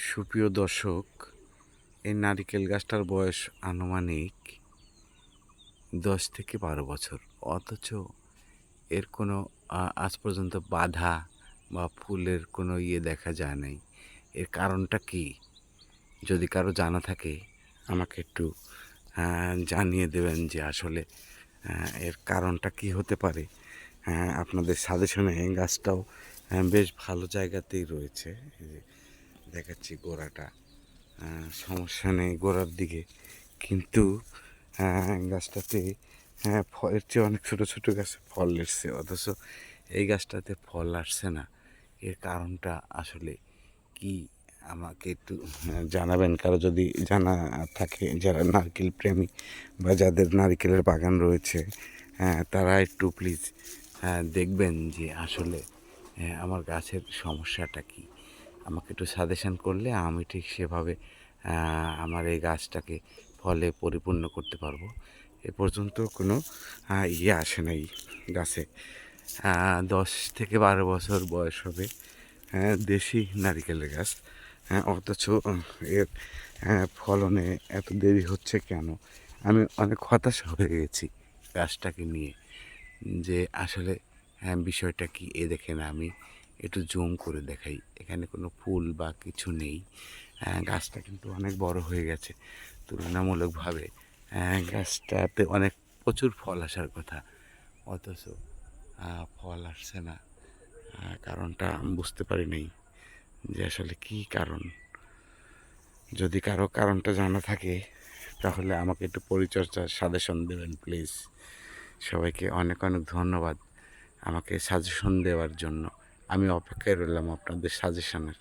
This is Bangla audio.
সুপ্রিয় দর্শক, এই নারিকেল গাছটার বয়স আনুমানিক 10 থেকে 12 বছর। অথচ এর কোনো আজ পর্যন্ত বাধা বা ফুলের কোনো দেখা যায় নাই। এর কারণটা কি? যদি কারো জানা থাকে আমাকে একটু জানিয়ে দেবেন যে আসলে এর কারণটা কি হতে পারে। আপনাদের সাজেশনে গাছটাও বেশ ভালো জায়গাতেই রয়েছে। এই যে দেখাচ্ছি গোড়াটা, সমস্যা নেই গোড়ার দিকে, কিন্তু গাছটাতে এর চেয়ে অনেক ছোটো ছোটো গাছে ফল এসছে, অথচ এই গাছটাতে ফল আসছে না। এর কারণটা আসলে কি আমাকে একটু জানাবেন। কারো যদি জানা থাকে, যারা নারকেল প্রেমী বা যাদের নারকেলের বাগান রয়েছে, তারা একটু প্লিজ দেখবেন যে আসলে আমার গাছের সমস্যাটা কি। আমাকে একটু সাজেশন করলে আমি ঠিক সেভাবে আমার এই গাছটাকে ফলে পরিপূর্ণ করতে পারবো। এ পর্যন্ত কোনো আসে নাই গাছে। 10 থেকে 12 বছর বয়স হবে, দেশি নারিকেলের গাছ। অথচ এর ফলনে এত দেরি হচ্ছে কেন? আমি অনেক হতাশা হয়ে গেছি গাছটাকে নিয়ে, যে আসলে বিষয়টা কি। দেখেন, আমি একটু জুম করে দেখাই, এখানে কোনো ফুল বা কিছু নেই। গাছটা কিন্তু অনেক বড় হয়ে গেছে তুলনামূলকভাবে। গাছটাতে প্রচুর ফল আসার কথা, অথচ ফল আসছে না। কারণটা আমি বুঝতে পারি নাই যে আসলে কী কারণ। যদি কারো কারণটা জানা থাকে তাহলে আমাকে একটু পরিচর্যার সাজেশন দেবেন প্লিজ। সবাইকে অনেক অনেক ধন্যবাদ আমাকে সাজেশন দেওয়ার জন্য। আমি অপেক্ষায় রইলাম আপনাদের সাজেশনের।